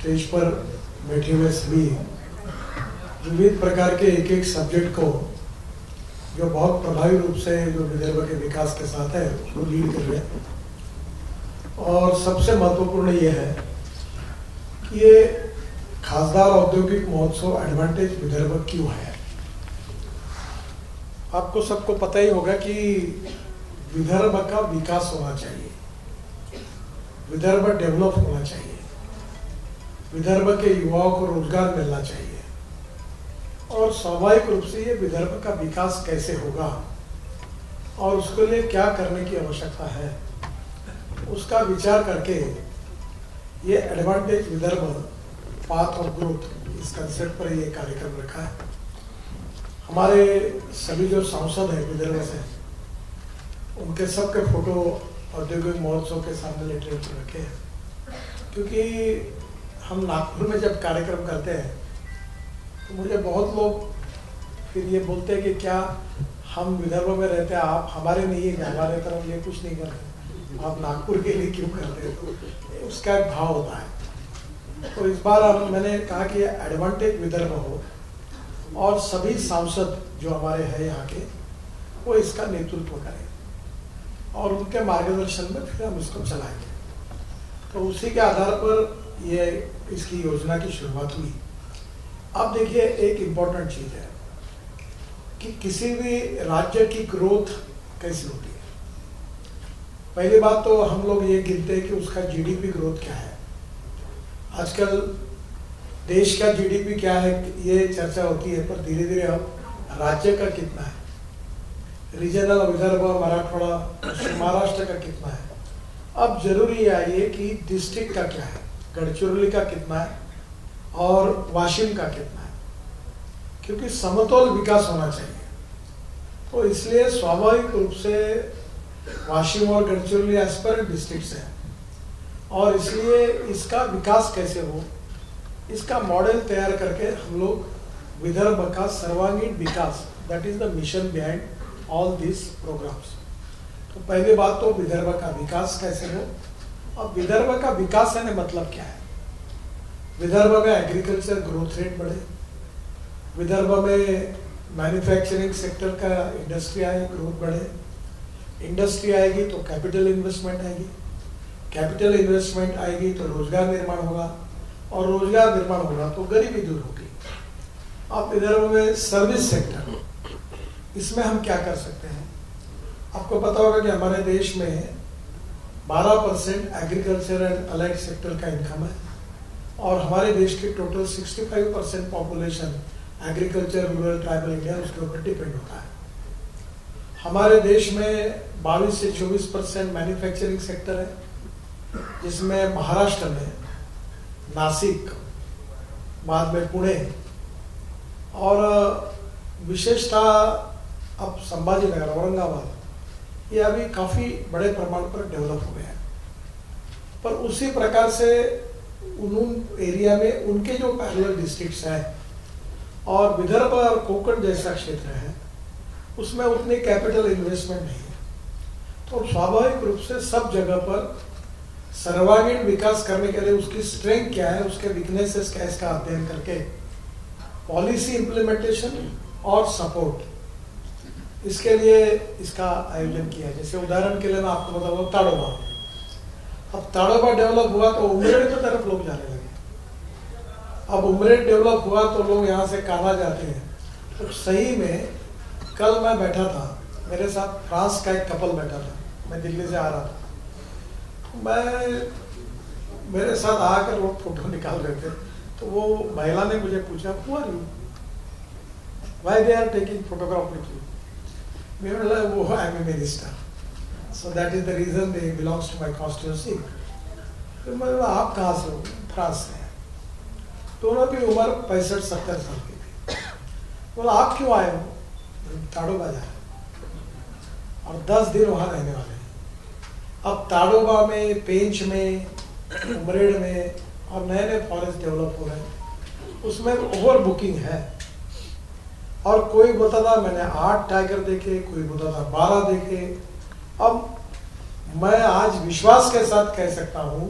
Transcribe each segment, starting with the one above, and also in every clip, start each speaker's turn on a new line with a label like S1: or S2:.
S1: Stage पर बैठे हुए सभी विविध प्रकार के एक एक सब्जेक्ट को जो बहुत प्रभावी रूप से जो विदर्भ के विकास के साथ है उसको लीड कर रहे हैं। और सबसे महत्वपूर्ण ये है कि ये खासदार औद्योगिक महोत्सव एडवांटेज विदर्भ क्यों है। आपको सबको पता ही होगा कि विदर्भ का विकास होना चाहिए, विदर्भ डेवलप होना चाहिए, विदर्भ के युवाओं को रोजगार मिलना चाहिए। और स्वाभाविक रूप से ये विदर्भ का विकास कैसे होगा और उसके लिए क्या करने की आवश्यकता है, उसका विचार करके ये advantage Vidarbha path of growth इस कंसेप्ट पर ये कार्यक्रम रखा है। हमारे सभी जो सांसद हैं विदर्भ से, उनके सबके फोटो औद्योगिक महोत्सव के सामने लेटर पर रखे हैं, क्योंकि हम नागपुर में जब कार्यक्रम करते हैं तो मुझे बहुत लोग फिर ये बोलते हैं कि क्या हम विदर्भ में रहते हैं, आप हमारे नहीं है, हमारे तरफ ये कुछ नहीं करते, आप नागपुर के लिए क्यों करते हैं, तो उसका एक भाव होता है। तो इस बार मैंने कहा कि एडवांटेज विदर्भ हो और सभी सांसद जो हमारे हैं यहाँ के वो इसका नेतृत्व करें और उनके मार्गदर्शन में फिर हम इसको चलाएंगे। तो उसी के आधार पर ये इसकी योजना की शुरुआत हुई। अब देखिए, एक इम्पोर्टेंट चीज है कि किसी भी राज्य की ग्रोथ कैसी होती है। पहली बात तो हम लोग ये गिनते हैं कि उसका जीडीपी ग्रोथ क्या है। आजकल देश का जीडीपी क्या है ये चर्चा होती है, पर धीरे धीरे अब राज्य का कितना है, रीजनल विदर्भ, मराठवाड़ा, महाराष्ट्र का कितना है। अब जरूरी है ये कि डिस्ट्रिक्ट का क्या है, गढ़चिरौली का कितना है और वाशिम का कितना है, क्योंकि समतोल विकास होना चाहिए। तो इसलिए स्वाभाविक रूप से वाशिम और गढ़चिरौली एस्पायरेंट डिस्ट्रिक्ट्स हैं और इसलिए इसका विकास कैसे हो, इसका मॉडल तैयार करके हम लोग विदर्भ का सर्वांगीण विकास, that is the mission behind all this programs. तो पहली बात तो विदर्भ का विकास कैसे हो। अब विदर्भ का विकास है मतलब क्या है, विदर्भ में एग्रीकल्चर ग्रोथ रेट बढ़े, विदर्भ में मैन्युफैक्चरिंग सेक्टर का इंडस्ट्री आए, ग्रोथ बढ़े, इंडस्ट्री आएगी तो कैपिटल इन्वेस्टमेंट आएगी, कैपिटल इन्वेस्टमेंट आएगी तो रोजगार निर्माण होगा और रोजगार निर्माण होगा तो गरीबी दूर होगी। अब विदर्भ में सर्विस सेक्टर, इसमें हम क्या कर सकते हैं। आपको पता होगा कि हमारे देश में 12% एग्रीकल्चर एंड अलाइड सेक्टर का इनकम है और हमारे देश की total 65% population agriculture, rural, tribal India उसके ऊपर डिपेंड होता है। हमारे देश में 22 से 24% मैन्युफैक्चरिंग सेक्टर है, जिसमें महाराष्ट्र में नासिक, बाद में पुणे और विशेषतः अब संभाजीनगर, औरंगाबाद, ये अभी काफी बड़े प्रमाण पर डेवलप हो गए हैं। पर उसी प्रकार से उन एरिया में उनके जो पैरेलल डिस्ट्रिक्ट्स हैं और विदर्भ और कोंकण जैसा क्षेत्र है उसमें उतनी कैपिटल इन्वेस्टमेंट नहीं है। तो स्वाभाविक रूप से सब जगह पर सर्वांगीण विकास करने के लिए उसकी स्ट्रेंथ क्या है, उसके वीकनेसेस क्या है, इसका अध्ययन करके पॉलिसी इंप्लीमेंटेशन और सपोर्ट, इसके लिए इसका आयोजन किया है। जैसे उदाहरण के लिए मैं आपको बताऊंगा ताड़ोबा। अब ताड़ोबा डेवलप हुआ तो उमरेड की तरफ लोग जाने लगे। अब उमरेड डेवलप हुआ तो लोग यहाँ से कान्हा जाते हैं। तो सही में कल मैं बैठा था, मेरे साथ फ्रांस का एक कपल बैठा था, मैं दिल्ली से आ रहा था, मेरे साथ आकर लोग फोटो निकाल रहे थे। तो वो महिला ने मुझे पूछा, who are you, why they are taking photograph with you. मैंने बोला वो I am a minister, so that is the reason they belongs to my constituency. तो मैं बोला आप कहाँ से हो, फ्रांस से। दोनों की उम्र 65-70 साल की थी। बोला आप क्यों आए हो, ताड़ोबा जा और 10 दिन वहां रहने वाले हैं। अब ताड़ोबा में, पेंच में, उमरेड में और नए नए फॉरेस्ट डेवलप हो रहे हैं, उसमें ओवर बुकिंग है। और कोई बोलता था मैंने 8 टाइगर देखे, कोई बोलता था 12 देखे। अब मैं आज विश्वास के साथ कह सकता हूं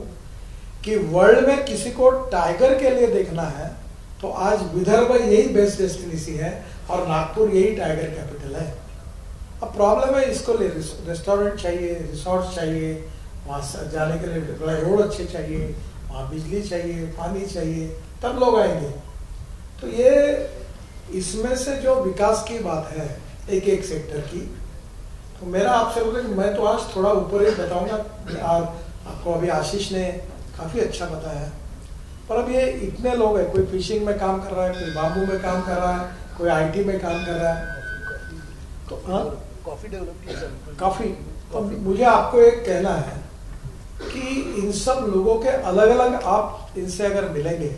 S1: कि वर्ल्ड में किसी को टाइगर के लिए देखना है तो आज विदर्भ यही बेस्ट डेस्टिनेशन है और नागपुर यही टाइगर कैपिटल है। अब प्रॉब्लम है, इसको लिए रेस्टोरेंट चाहिए, रिसोर्ट चाहिए, वहाँ जाने के लिए रोड अच्छे चाहिए, वहाँ बिजली चाहिए, पानी चाहिए, तब लोग आएंगे। तो ये इसमें से जो विकास की बात है एक एक सेक्टर की, तो मेरा आपसे मैं तो आज थोड़ा ऊपर ही बताऊंगा। और आपको अभी आशीष ने काफ़ी अच्छा बताया, पर अब ये इतने लोग हैं, कोई फिशिंग में काम कर रहा है, कोई बाम्बू में काम कर रहा है, कोई आईटी में काम कर रहा है, तो
S2: कॉफी डेवलप किया
S1: काफ़ी। तो मुझे आपको एक कहना है कि इन सब लोगों के अलग अलग आप इनसे अगर मिलेंगे,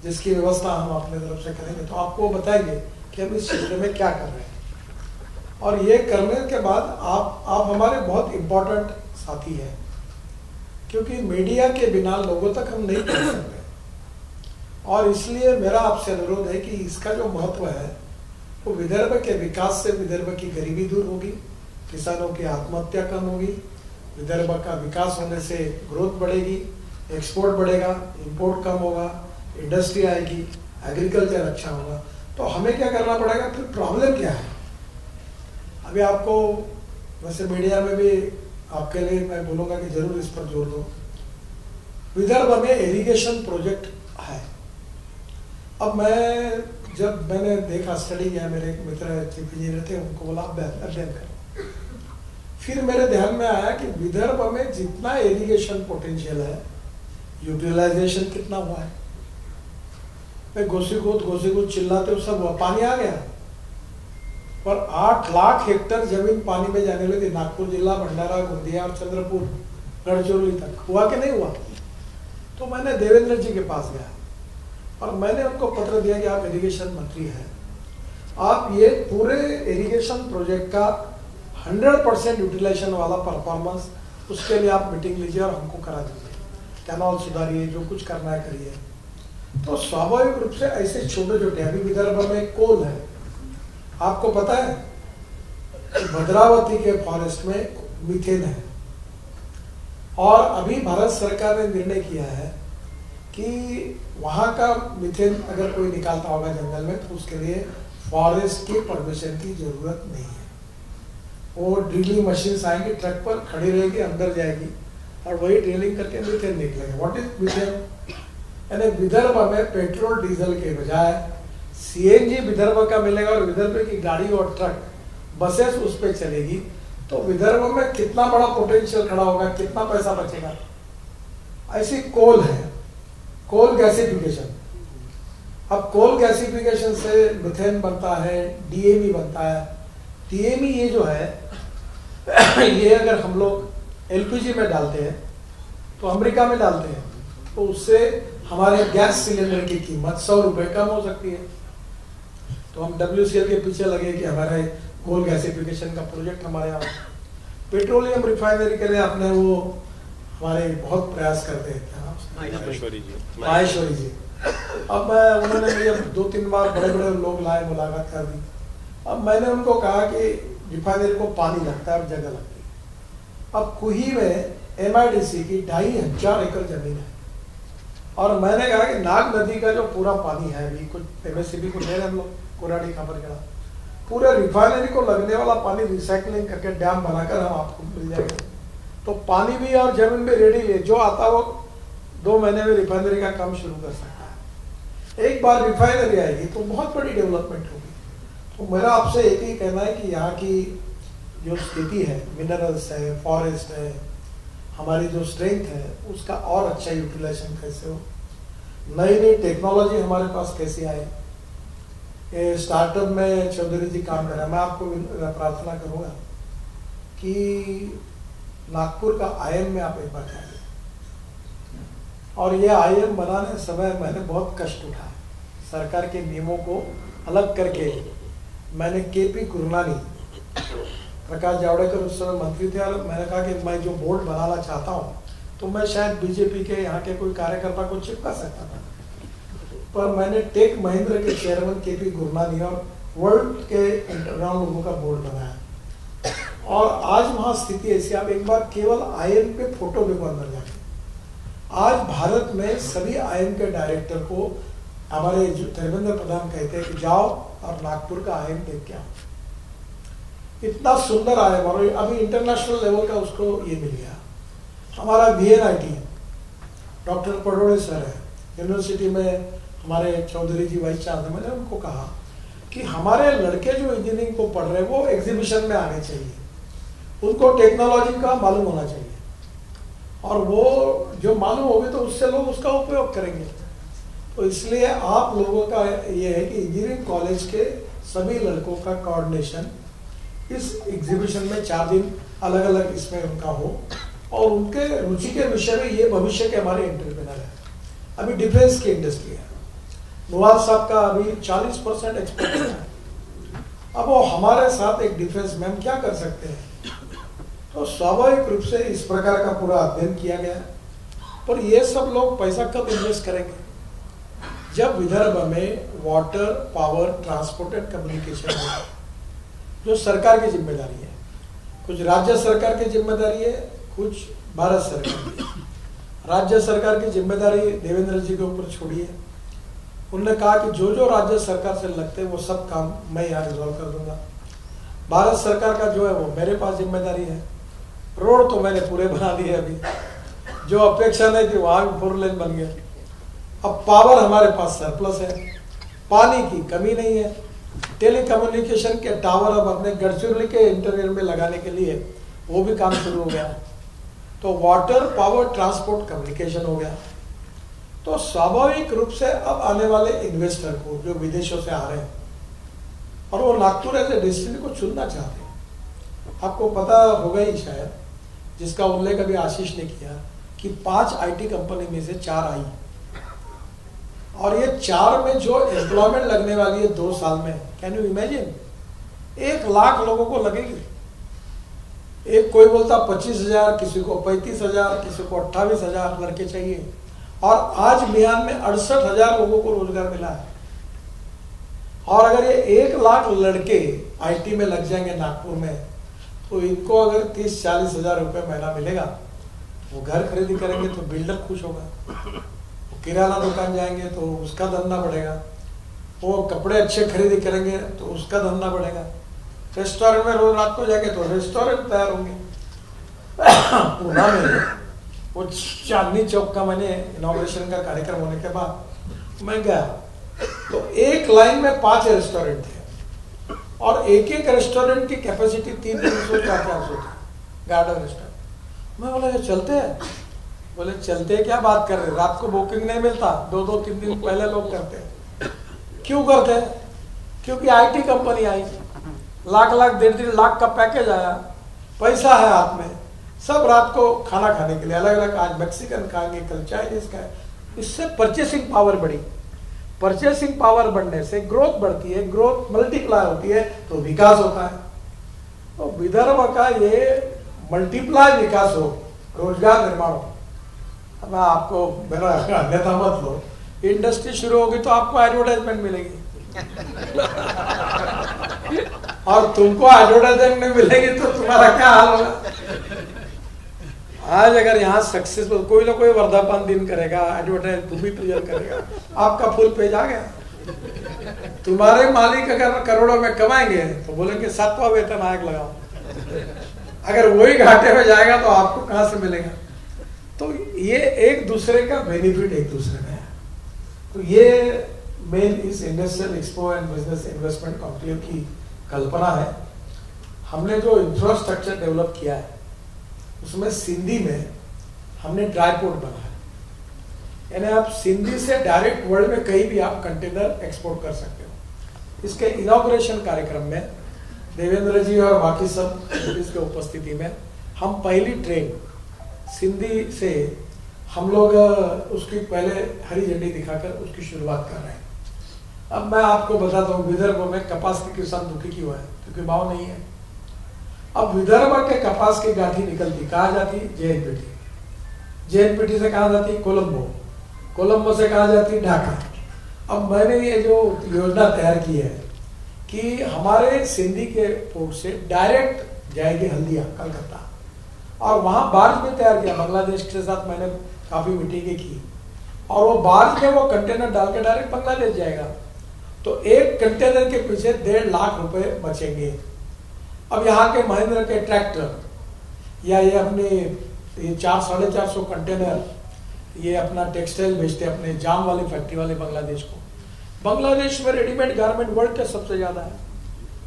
S1: जिसकी व्यवस्था हम अपने तरफ से करेंगे, तो आपको बताएंगे कि हम इस क्षेत्र में क्या कर रहे हैं। और ये करने के बाद आप हमारे बहुत इम्पोर्टेंट साथी हैं, क्योंकि मीडिया के बिना लोगों तक हम नहीं पहुंच सकते। और इसलिए मेरा आपसे अनुरोध है कि इसका जो महत्व है वो विदर्भ के विकास से विदर्भ की गरीबी दूर होगी, किसानों की आत्महत्या कम होगी, विदर्भ का विकास होने से ग्रोथ बढ़ेगी, एक्सपोर्ट बढ़ेगा, इंपोर्ट कम होगा, इंडस्ट्री आएगी, एग्रीकल्चर अच्छा होगा। तो हमें क्या करना पड़ेगा, फिर प्रॉब्लम क्या है। अभी आपको वैसे मीडिया में भी आपके लिए मैं बोलूँगा कि जरूर इस पर जोर दो। विदर्भ में इरिगेशन प्रोजेक्ट है। अब जब मैंने देखा, स्टडी किया, मेरे एक मित्र चीफ इंजीनियर थे, उनको बोला अध्ययन करो। फिर मेरे ध्यान में आया कि विदर्भ में जितना इरिगेशन पोटेंशियल है, यूटिलाइजेशन कितना हुआ है। मैं गोसीगुत चिल्लाते हुए सब पानी आ गया, पर 8 लाख हेक्टर जमीन पानी में जाने लगी। नागपुर जिला, भंडारा, गोंदिया और चंद्रपुर, गढ़चिरौली तक हुआ कि नहीं हुआ। तो मैंने देवेंद्र जी के पास गया और मैंने उनको पत्र दिया कि आप इरिगेशन मंत्री हैं, आप ये पूरे इरिगेशन प्रोजेक्ट का 100% यूटिलाइजेशन वाला परफॉर्मेंस, उसके लिए आप मीटिंग लीजिए और हमको करा दीजिए, कैनाल सुधारिए, जो कुछ करना है करिए। तो स्वाभाविक रूप से ऐसे छोटे छोटे, अभी विदर्भ में कोल है, आपको पता है भद्रावती के फॉरेस्ट में मीथेन है, और अभी भारत सरकार ने निर्णय किया है कि वहाँ का मीथेन अगर कोई निकालता होगा जंगल में, तो उसके लिए फॉरेस्ट की परमिशन की जरूरत नहीं है। वो ड्रिलिंग मशीन आएंगी, ट्रक पर खड़ी रहेगी, अंदर जाएगी और वही ड्रिलिंग करके मीथेन निकलेगा। What is methane? यानी विदर्भ में पेट्रोल डीजल के बजाय सीएनजी विदर्भ का मिलेगा, और विदर्भ की गाड़ी और ट्रक, बसेस उस पर चलेगी। तो विदर्भ में कितना बड़ा पोटेंशियल खड़ा होगा, कितना पैसा बचेगा। ऐसी कोल है, कोल गैसिफिकेशन। अब कोल गैसिफिकेशन से मीथेन बनता है, डीएमई बनता है। डीएमई ये जो है ये अगर हम लोग एलपीजी में डालते हैं, तो अमेरिका में डालते हैं, तो उससे हमारे गैस सिलेंडर की कीमत 100 रुपए कम हो सकती है। तो हम WCL के पीछे लगे कि हमारे कोल गैसिफिकेशन का प्रोजेक्ट हमारे यहाँ। पेट्रोलियम रिफाइनरी के लिए आपने वो हमारे बहुत प्रयास करते हैं, माहेश्वरी जी। अब उन्होंने मुझे 2-3 बार बड़े बड़े लोग लाए, मुलाकात कर दी। अब मैंने उनको कहा कि रिफाइनरी को पानी लगता है और जगह लगती है। अब कुही में MIDC की 2500 एकड़ जमीन है, और मैंने कहा कि नाग नदी का जो पूरा पानी है, अभी कुछ MSCB को ले रहे हम लोग, कोराडी खापरगढ़, पूरे रिफाइनरी को लगने वाला पानी रिसाइकलिंग करके डैम बनाकर हम आपको मिल जाएगा। तो पानी भी और जमीन भी रेडी है, जो आता वो 2 महीने में रिफाइनरी का काम शुरू कर सकता है। एक बार रिफाइनरी आएगी तो बहुत बड़ी डेवलपमेंट होगी। तो मेरा आपसे एक ही कहना है कि यहाँ की जो स्थिति है, मिनरल्स है, फॉरेस्ट है, हमारी जो स्ट्रेंथ है, उसका और अच्छा यूटिलाइजेशन कैसे हो, नई नई टेक्नोलॉजी हमारे पास कैसे आए। स्टार्टअप में चौधरी जी काम कर रहे हैं। मैं आपको प्रार्थना करूँगा कि नागपुर का IIM में आप एक बार जाइए, और ये IIM बनाने समय मैंने बहुत कष्ट उठाया। सरकार के नियमों को अलग करके मैंने KP गुरनानी, प्रकाश जावड़ेकर उस समय मंत्री थे, और मैंने कहा कि मैं जो बोर्ड बनाना चाहता हूँ, तो मैं शायद BJP के यहाँ के कोई कार्यकर्ता को चिपका सकता था, पर मैंने टेक महिंद्रा के चेयरमैन KP गुरनानी और वर्ल्ड के अंडरग्राउंड लोगों का बोर्ड बनाया। और आज वहाँ स्थिति ऐसी, आप एक बार केवल IIM पे फोटो देखो अंदर जाके, आज भारत में सभी आईएम के डायरेक्टर को हमारे जो धर्मेंद्र प्रधान कहते हैं कि जाओ और नागपुर का आईएम देख के आओ। इतना सुंदर आईएम, और अभी इंटरनेशनल लेवल का उसको ये मिल गया। हमारा VNIT डॉक्टर पडोड़े सर है, यूनिवर्सिटी में हमारे चौधरी जी वाइस चांसलर, मैंने उनको कहा कि हमारे लड़के जो इंजीनियरिंग को पढ़ रहे हैं वो एग्जीबिशन में आने चाहिए, उनको टेक्नोलॉजी का मालूम होना चाहिए, और वो जो मालूम होगी तो उससे लोग उसका उपयोग करेंगे। तो इसलिए आप लोगों का ये है कि इंजीनियरिंग कॉलेज के सभी लड़कों का कोऑर्डिनेशन इस एग्जीबिशन में 4 दिन अलग अलग इसमें उनका हो, और उनके रुचि के विषय में ये भविष्य के हमारे एंटरप्रेन्योर है। अभी डिफेंस की इंडस्ट्री है, नवाज साहब का अभी 40% एक्सपोर्ट है। अब वो हमारे साथ एक डिफेंस में हम क्या कर सकते हैं, तो स्वाभाविक रूप से इस प्रकार का पूरा अध्ययन किया गया। पर ये सब लोग पैसा कब इन्वेस्ट करेंगे, जब विदर्भ में water, power, transport and communication है, जो सरकार की जिम्मेदारी है। कुछ राज्य सरकार की जिम्मेदारी है, कुछ भारत सरकार की। राज्य सरकार की जिम्मेदारी देवेंद्र जी के ऊपर छोड़िए। उन्होंने कहा कि जो जो राज्य सरकार से लगते हैं वो सब काम मैं यहाँ रिजॉल्व कर दूंगा। भारत सरकार का जो है वो मेरे पास जिम्मेदारी है। रोड तो मैंने पूरे बना दिए, अभी जो अपेक्षा नहीं थी वहां भी 4 लेन बन गया। अब पावर हमारे पास सरप्लस है, पानी की कमी नहीं है। टेलीकम्युनिकेशन के टावर अब अपने गढ़चिरौली के इंटीरियर में लगाने के लिए वो भी काम शुरू हो गया। तो वाटर, पावर, ट्रांसपोर्ट, कम्युनिकेशन हो गया। तो स्वाभाविक रूप से अब आने वाले इन्वेस्टर को जो विदेशों से आ रहे हैं और वो नागपुर ऐसे डेस्टिनी को चुनना चाहते हैं। आपको पता होगा ही शायद, जिसका उल्लेख अभी आशीष ने किया, कि 5 IT कंपनी में से 4 आई, और ये 4 में जो एम्प्लॉयमेंट लगने वाली है 2 साल में, कैन यू इमेजिन, 1 लाख लोगों को लगेगी। एक कोई बोलता 25,000, किसी को 35,000, किसी को 28,000 लड़के चाहिए, और आज मियान में 68,000 लोगों को रोजगार मिला है। और अगर ये 1 लाख लड़के IT में लग जाएंगे नागपुर में, तो इनको अगर 30-40 हजार रुपये महीना मिलेगा, वो घर खरीदी करेंगे तो बिल्डर खुश होगा, वो किराना दुकान जाएंगे तो उसका धंधा बढ़ेगा, वो कपड़े अच्छे खरीदी करेंगे तो उसका धंधा बढ़ेगा, रेस्टोरेंट में रोज रात को जाएंगे तो रेस्टोरेंट तैयार होंगे। पूना में वो चांदनी चौक का मैंने इनॉग्रेशन का कार्यक्रम होने के बाद मैं गया, तो एक लाइन में 5 रेस्टोरेंट थे, और एक एक रेस्टोरेंट की कैपेसिटी 300-400 थी, गार्डन रेस्टोरेंट। मैं बोला ये चलते हैं? बोले चलते क्या बात कर रहे, रात को बुकिंग नहीं मिलता, 2-2, 3 दिन पहले लोग करते हैं। क्यों करते हैं? क्योंकि IT कंपनी आई, लाख, 1.5 लाख का पैकेज आया, पैसा है हाथ में, सब रात को खाना खाने के लिए अलग अलग, आज मैक्सिकन खाएंगे, कल चाइनीज खाए। इससे परचेसिंग पावर बढ़ी। परचेसिंग पावर बढ़ने से ग्रोथ बढ़ती है, ग्रोथ मल्टीप्लाई होती है तो विकास होता है। तो विदर्भ का ये मल्टीप्लाई विकास हो, रोजगार निर्माण हो। अब आपको मेरा अन्यथा मत लो, इंडस्ट्री शुरू होगी तो आपको एडवर्टाइजमेंट मिलेगी और तुमको एडवर्टाइजमेंट नहीं मिलेगी तो तुम्हारा क्या हाल होगा। आज अगर यहाँ सक्सेसफुल कोई ना कोई वर्धापन दिन करेगा, एडवर्टाइज भूमि पूजन करेगा, आपका फुल पेज आ गया। तुम्हारे मालिक अगर करोड़ों में कमाएंगे तो बोलेंगे 7वां वेतन आयोग लगाओ। अगर वही घाटे में जाएगा तो आपको कहां से मिलेगा। तो ये एक दूसरे का बेनिफिट एक दूसरे में है। तो ये मेन इस industrial expo and business investment conclave की कल्पना है। हमने जो इंफ्रास्ट्रक्चर डेवलप किया है उसमें सिंधी में हमने ड्राई पोर्ट बनाया, यानी आप सिंधी से डायरेक्ट वर्ल्ड में कहीं भी आप कंटेनर एक्सपोर्ट कर सकते हो। इसके इनॉग्रेशन कार्यक्रम में देवेंद्र जी और बाकी सब इसके उपस्थिति में हम पहली ट्रेन सिंधी से हम लोग उसकी पहले हरी झंडी दिखाकर उसकी शुरुआत कर रहे हैं। अब मैं आपको बताता हूँ विदर्भ में कपास के किसान दुखी क्यों है, क्योंकि भाव नहीं है। अब विदर्भ के कपास की गांठी निकलती कहाँ जाती? JNPT, JNPT से कहाँ जाती? कोलंबो, कोलंबो से कहाँ जाती? ढाका। अब मैंने ये जो योजना तैयार की है कि हमारे सिंधी के पोर्ट से डायरेक्ट जाएगी हल्दिया कलकत्ता, और वहां बार्ज भी तैयार किया। बांग्लादेश के साथ मैंने काफ़ी मीटिंगें की, और वो बाद में वो कंटेनर डाल के डायरेक्ट बांग्लादेश जाएगा। तो एक कंटेनर के पीछे 1.5 लाख रुपए बचेंगे। अब यहाँ के महिंद्रा के ट्रैक्टर या ये अपने ये 400-450 कंटेनर ये अपना टेक्सटाइल भेजते हैं अपने जाम वाली फैक्ट्री वाले बांग्लादेश को। बांग्लादेश में रेडीमेड गारमेंट वर्ल्ड के सबसे ज़्यादा है,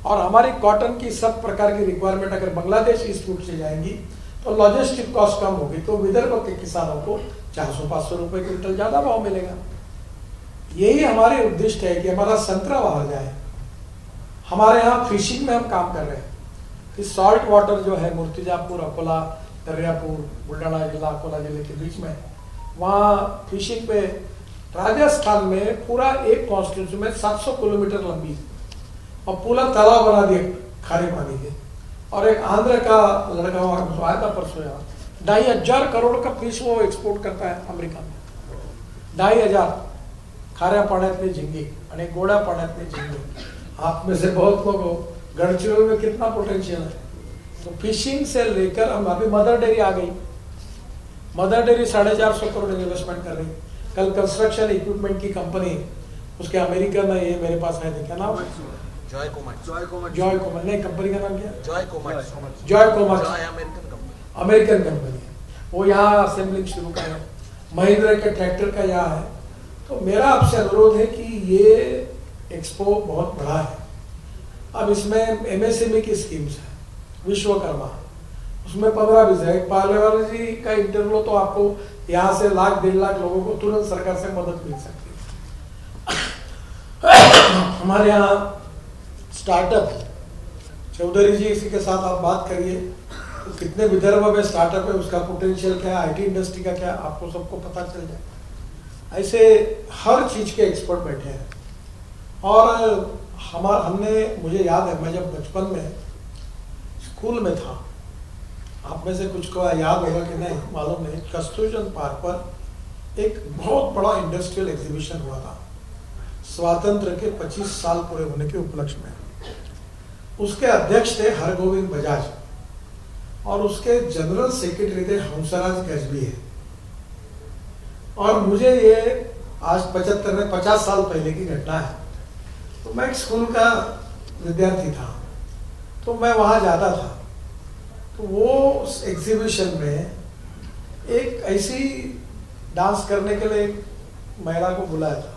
S1: और हमारी कॉटन की सब प्रकार की रिक्वायरमेंट अगर बांग्लादेश इस रूट से जाएंगी तो लॉजिस्टिक कॉस्ट कम होगी, तो विदर्भ के किसानों को 400-500 रुपए क्विंटल ज़्यादा भाव मिलेगा। यही हमारे उद्देश्य है कि हमारा संतरा बाहर जाए। हमारे यहाँ फिशिंग में हम काम कर रहे हैं कि सॉल्ट वाटर जो है मूर्तिजापुर, अकोला, दरियापुर, बुलढाना जिला, अकोला जिले के बीच में, वहाँ फिशिंग पे राजस्थान में पूरा एक कॉन्स्टिट्यूंसी में 700 किलोमीटर लंबी और पूरा तालाब बना दिए खारे पानी के। और एक आंध्र का लड़का वहाँ आया था परसों, यहाँ 2,500 करोड़ का फिश वो एक्सपोर्ट करता है अमेरिका में। 2,500 खाऱ्या पाण्यातले झिंगे आणि गोड्या पाण्यातले झिंगे। आप में से बहुत लोग हो, गढ़चिरोली में कितना पोटेंशियल है। तो फिशिंग से लेकर हम अभी मदर डेयरी आ गई। मदर डेयरी 450 करोड़ इन्वेस्टमेंट कर रही। कल कंस्ट्रक्शन इक्विपमेंट की कंपनी उसके अमेरिका में ये मेरे पास आए थे, क्या नाम?
S2: जॉय कोमट।
S1: जॉय कोमट नहीं, कंपनी का नाम क्या?
S2: जॉय कोमट।
S1: जॉय कोमट
S2: अमेरिकन
S1: कंपनी है। वो यहाँ असेंबलिंग शुरू कर है। महिंद्रा के ट्रैक्टर का यहाँ है। तो मेरा आपसे अनुरोध है कि ये एक्सपो बहुत बड़ा है। अब इसमें एमएसएमई की स्कीम्स है, विश्वकर्मा, उसमें 15-20 है। पार्लेवाल जी का इंटरव्यू तो आपको यहाँ से 1-1.5 लाख लोगों को तुरंत सरकार से मदद मिल सकती है। हमारे यहाँ स्टार्टअप, चौधरी जी इसी के साथ आप बात करिए तो कितने विदर्भ में स्टार्टअप है, उसका पोटेंशियल क्या है, आईटी इंडस्ट्री का क्या, आपको सबको पता चल जाए। ऐसे हर चीज के एक्सपर्ट बैठे हैं। और हमने, मुझे याद है मैं जब बचपन में स्कूल में था, आप में से कुछ को याद होगा कि नहीं मालूम नहीं, कस्तूरचंद पार्क पर एक बहुत बड़ा इंडस्ट्रियल एग्जीबिशन हुआ था स्वातंत्र के 25 साल पूरे होने के उपलक्ष्य में। उसके अध्यक्ष थे हरगोविंद बजाज और उसके जनरल सेक्रेटरी थे हंसराज गजबी है। और मुझे ये आज 50 साल पहले की घटना है। तो मैं एक स्कूल का विद्यार्थी था, तो मैं वहाँ जाता था। तो वो एग्जीबिशन में एक ऐसी डांस करने के लिए एक महिला को बुलाया था।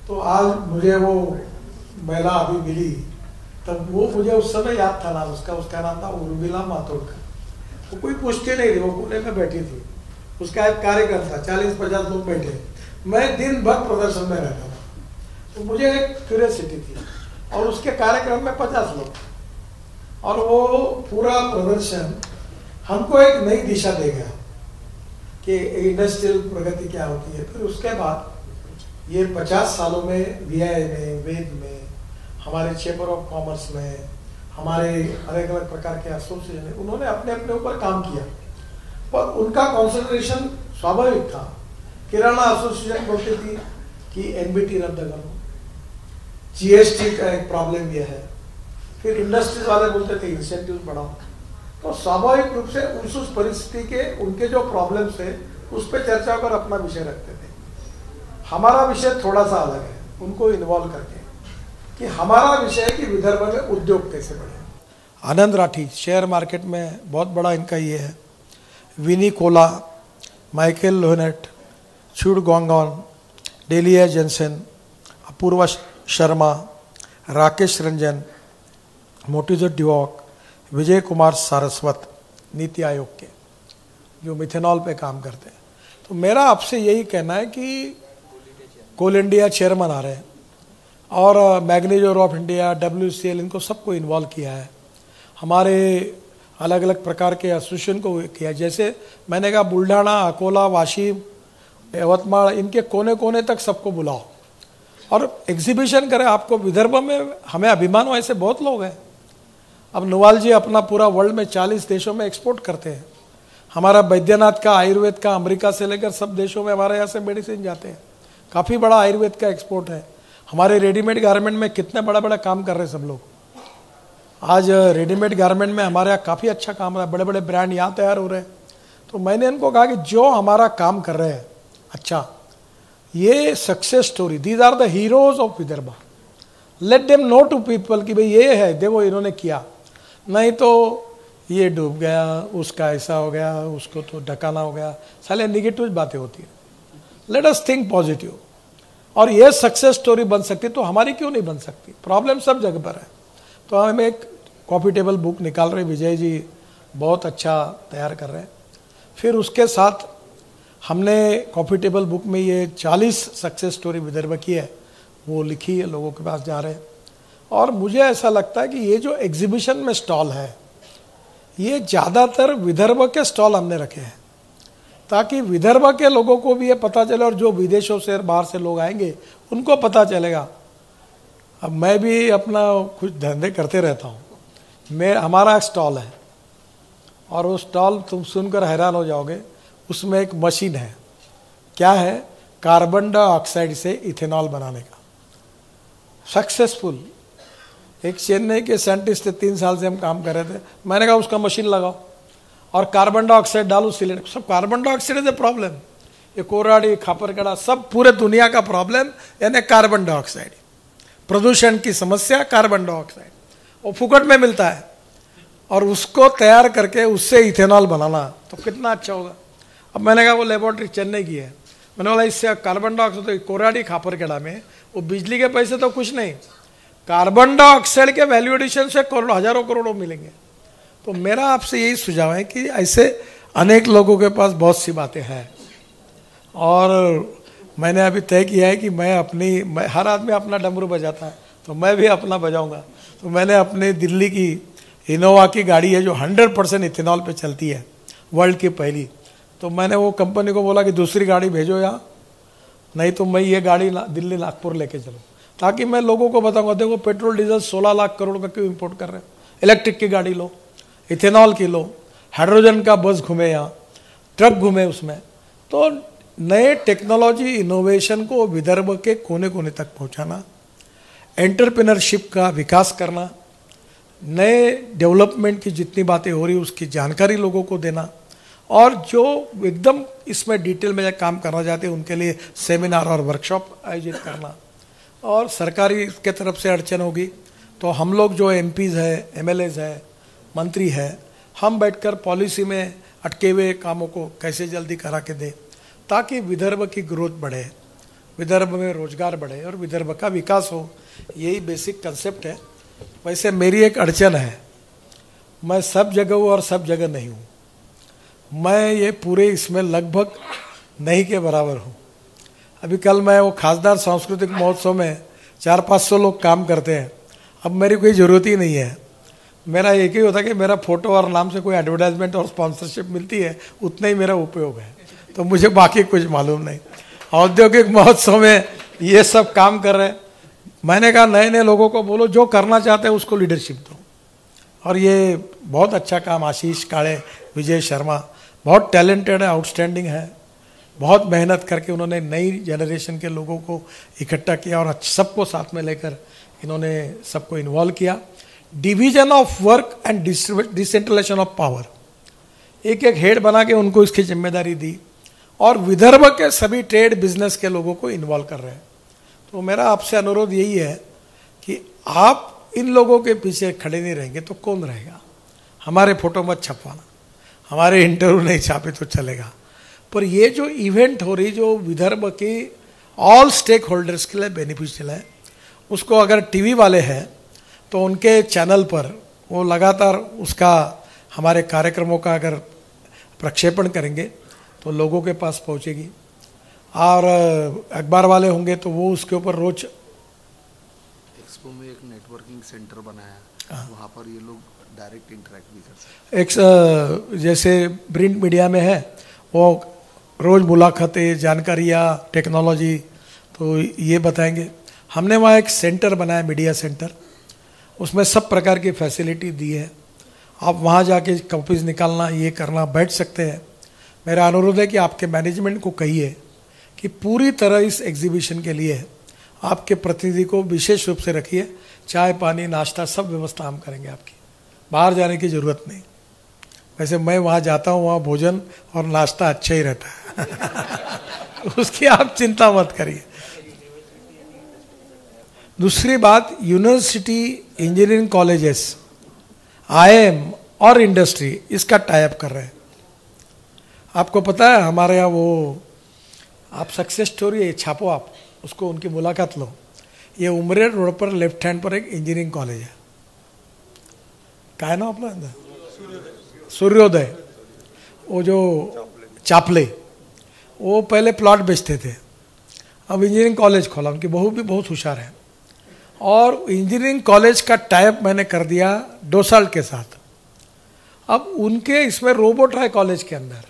S1: तो आज मुझे वो महिला अभी मिली, तब वो मुझे उस समय याद था नाम उसका नाम था उर्मिला मातोड़कर। वो कोई पूछती नहीं थी, वो कोने में बैठी थी। उसका एक कार्यक्रम था, 40-50 लोग बैठे, मैं दिन भर प्रदर्शन में रहता था। तो मुझे एक क्यूरियोसिटी थी, और उसके कार्यक्रम में 50 लोग, और वो पूरा प्रदर्शन हमको एक नई दिशा दे गया कि इंडस्ट्रियल प्रगति क्या होती है। फिर उसके बाद ये 50 सालों में वीआई में, वेद में, हमारे चेंबर ऑफ कॉमर्स में, हमारे अलग अलग प्रकार के एसोसिएशन में उन्होंने अपने अपने ऊपर काम किया, पर उनका कॉन्सेंट्रेशन स्वाभाविक था। किराना एसोसिएशन बोलती थी कि एनबीटी रद्द करो, जीएसटी का एक प्रॉब्लम यह है। फिर इंडस्ट्रीज वाले बोलते थे इंसेंटिव बढ़ाओ। तो स्वाभाविक रूप से उस परिस्थिति के उनके जो प्रॉब्लम्स है उस पर चर्चा कर अपना विषय रखते थे। हमारा विषय थोड़ा सा अलग है, उनको इन्वॉल्व करके, कि हमारा विषय है कि विदर्भ में उद्योग कैसे बढ़े। आनंद राठी शेयर मार्केट में बहुत बड़ा इनका ये है। विनी कोला, माइकल लोहनेट, छुड गोंगॉन, डेलिया जेंसन, अपूर्वा शर्मा, राकेश रंजन, मोटिजो डिवॉक, विजय कुमार सारस्वत, नीति आयोग के, जो मिथेनॉल पे काम करते हैं। तो मेरा आपसे यही कहना है कि कोल इंडिया चेयरमैन आ रहे हैं, और मैग्नीज ऑफ इंडिया, WCL, इनको सबको इन्वॉल्व किया है। हमारे अलग अलग प्रकार के एसोसिएशन को किया। जैसे मैंने कहा बुल्ढाना, अकोला, वाशिम, यवतमाल, इनके कोने कोने तक सबको बुलाओ और एग्जीबिशन करें। आपको विदर्भ में हमें अभिमान हो, ऐसे बहुत लोग हैं। अब नवाल जी अपना पूरा वर्ल्ड में 40 देशों में एक्सपोर्ट करते हैं। हमारा वैद्यनाथ का, आयुर्वेद का, अमेरिका से लेकर सब देशों में हमारे यहाँ से मेडिसिन जाते हैं। काफ़ी बड़ा आयुर्वेद का एक्सपोर्ट है। हमारे रेडीमेड गारमेंट में कितने बड़ा बड़ा काम कर रहे हैं सब लोग। आज रेडीमेड गारमेंट में हमारे यहाँ काफ़ी अच्छा काम रहा है, बड़े बड़े ब्रांड यहाँ तैयार हो रहे हैं। तो मैंने इनको कहा कि जो हमारा काम कर रहे हैं अच्छा, ये success story, these are the heroes of Vidarbha, let them know to people कि भाई ये है, देखो इन्होंने किया, नहीं तो ये डूब गया, उसका ऐसा हो गया, उसको तो ढकाना हो गया, साले निगेटिव बातें होती है। लेट अस थिंक पॉजिटिव, और ये सक्सेस स्टोरी बन सकती तो हमारी क्यों नहीं बन सकती? प्रॉब्लम सब जगह पर है। तो हम एक कॉपी टेबल बुक निकाल रहे, विजय जी बहुत अच्छा तैयार कर रहे हैं। फिर उसके साथ हमने कॉपी टेबल बुक में ये 40 सक्सेस स्टोरी विदर्भ की है, वो लिखी है, लोगों के पास जा रहे हैं। और मुझे ऐसा लगता है कि ये जो एग्जीबिशन में स्टॉल है, ये ज़्यादातर विदर्भ के स्टॉल हमने रखे हैं, ताकि विदर्भ के लोगों को भी ये पता चले, और जो विदेशों से बाहर से लोग आएंगे उनको पता चलेगा। अब मैं भी अपना कुछ धंधे करते रहता हूँ, हमारा स्टॉल है, और वो स्टॉल तुम सुनकर हैरान हो जाओगे, उसमें एक मशीन है। क्या है? कार्बन डाइऑक्साइड से इथेनॉल बनाने का, सक्सेसफुल। एक चेन्नई के साइंटिस्ट थे, 3 साल से हम काम कर रहे थे, मैंने कहा उसका मशीन लगाओ और कार्बन डाइऑक्साइड डालो सिलेंडर। सब carbon dioxide is a problem, ये कोराडी खापरगड़ा सब पूरे दुनिया का प्रॉब्लम, यानी कार्बन डाइऑक्साइड, प्रदूषण की समस्या, कार्बन डाइऑक्साइड, वो फुकट में मिलता है, और उसको तैयार करके उससे इथेनॉल बनाना तो कितना अच्छा होगा। अब मैंने कहा वो लेबोरेटरी चेन्नई की है, मैंने बोला इससे कार्बन डाइऑक्साइड, तो कोराडी खापरगड़ा में वो बिजली के पैसे तो कुछ नहीं, कार्बन डाइऑक्साइड के वैल्यू एडिशन से करोड़ों हजारों करोड़ों मिलेंगे। तो मेरा आपसे यही सुझाव है कि ऐसे अनेक लोगों के पास बहुत सी बातें हैं, और मैंने अभी तय किया है कि मैं हर आदमी अपना डमरू बजाता है, तो मैं भी अपना बजाऊंगा। तो मैंने अपने दिल्ली की इनोवा की गाड़ी है जो 100% इथेनॉल पे चलती है, वर्ल्ड की पहली, तो मैंने वो कंपनी को बोला कि दूसरी गाड़ी भेजो यहाँ, नहीं तो मैं ये गाड़ी दिल्ली नागपुर लेके चलूँ, ताकि मैं लोगों को बताऊंगा देखो पेट्रोल डीजल 16 लाख करोड़ का क्यों इंपोर्ट कर रहे हैं, इलेक्ट्रिक की गाड़ी लो, इथेनॉल की लो, हाइड्रोजन का बस घूमे, यहाँ ट्रक घूमे उसमें। तो नए टेक्नोलॉजी इनोवेशन को विदर्भ के कोने कोने तक पहुंचाना, एंटरप्रेन्योरशिप का विकास करना, नए डेवलपमेंट की जितनी बातें हो रही उसकी जानकारी लोगों को देना, और जो एकदम इसमें डिटेल में काम करना चाहते हैं उनके लिए सेमिनार और वर्कशॉप आयोजित करना। और सरकारी के तरफ से अड़चन होगी तो हम लोग जो एमपीज है, एमएलएज है, मंत्री है, हम बैठकर पॉलिसी में अटके हुए कामों को कैसे जल्दी करा के दें, ताकि विदर्भ की ग्रोथ बढ़े, विदर्भ में रोजगार बढ़े और विदर्भ का विकास हो। यही बेसिक कंसेप्ट है। वैसे मेरी एक अड़चन है, मैं सब जगह हूँ और सब जगह नहीं हूँ, मैं ये पूरे इसमें लगभग नहीं के बराबर हूँ। अभी कल मैं वो खासदार सांस्कृतिक महोत्सव में 400-500 लोग काम करते हैं, अब मेरी कोई ज़रूरत ही नहीं है, मेरा एक ही होता है कि मेरा फोटो और नाम से कोई एडवर्टाइजमेंट और स्पॉन्सरशिप मिलती है, उतना ही मेरा उपयोग है, तो मुझे बाकी कुछ मालूम नहीं। औद्योगिक महोत्सव में ये सब काम कर रहे हैं, मैंने कहा नए नए लोगों को बोलो जो करना चाहते हैं उसको लीडरशिप दो, और ये बहुत अच्छा काम आशीष काड़े, विजय शर्मा बहुत टैलेंटेड है, आउटस्टैंडिंग है, बहुत मेहनत करके उन्होंने नई जनरेशन के लोगों को इकट्ठा किया और सबको साथ में लेकर इन्होंने सबको इन्वॉल्व किया। Division of work and decentralization of power, एक एक हेड बना के उनको इसकी जिम्मेदारी दी, और विदर्भ के सभी ट्रेड बिजनेस के लोगों को इन्वॉल्व कर रहे हैं। तो मेरा आपसे अनुरोध यही है कि आप इन लोगों के पीछे खड़े नहीं रहेंगे तो कौन रहेगा। हमारे फोटो मत छपवाना, हमारे इंटरव्यू नहीं छापे तो चलेगा, पर ये जो इवेंट हो रही जो विदर्भ के ऑल स्टेक होल्डर्स के लिए बेनिफिशियल है, उसको अगर टीवी वाले हैं तो उनके चैनल पर वो लगातार उसका हमारे कार्यक्रमों का अगर प्रक्षेपण करेंगे तो लोगों के पास पहुंचेगी, और अखबार वाले होंगे तो वो उसके ऊपर रोज।
S2: एक्सपो में एक नेटवर्किंग सेंटर बनाया, वहाँ पर ये लोग डायरेक्ट इंटरेक्ट भी कर सकते।
S1: एक जैसे प्रिंट मीडिया में है वो रोज मुलाकातें, जानकारियाँ, टेक्नोलॉजी, तो ये बताएंगे। हमने वहाँ एक सेंटर बनाया, मीडिया सेंटर, उसमें सब प्रकार की फैसिलिटी दी है। आप वहाँ जाके कॉपीज निकालना, ये करना, बैठ सकते हैं। मेरा अनुरोध है कि आपके मैनेजमेंट को कहिए कि पूरी तरह इस एग्जीबिशन के लिए आपके प्रतिनिधि को विशेष रूप से रखिए, चाय पानी नाश्ता सब व्यवस्था हम करेंगे आपकी, बाहर जाने की ज़रूरत नहीं। वैसे मैं वहाँ जाता हूँ, वहाँ भोजन और नाश्ता अच्छा ही रहता है उसकी आप चिंता मत करिए। दूसरी बात, यूनिवर्सिटी, इंजीनियरिंग कॉलेजेस, IIM और इंडस्ट्री इसका टाई अप कर रहे हैं। आपको पता है हमारे यहाँ वो, आप सक्सेस स्टोरी है छापो, आप उसको उनकी मुलाकात लो। ये उमरेड रोड पर लेफ्ट हैंड पर एक इंजीनियरिंग कॉलेज है, क्या है ना आपला, सूर्योदय, वो जो चापले, वो पहले प्लॉट बेचते थे, अब इंजीनियरिंग कॉलेज खोला। उनकी बहू भी बहुत होशियार है, और इंजीनियरिंग कॉलेज का टाइप मैंने कर दिया डोसाल्ट के साथ। अब उनके इसमें रोबोट है कॉलेज के अंदर,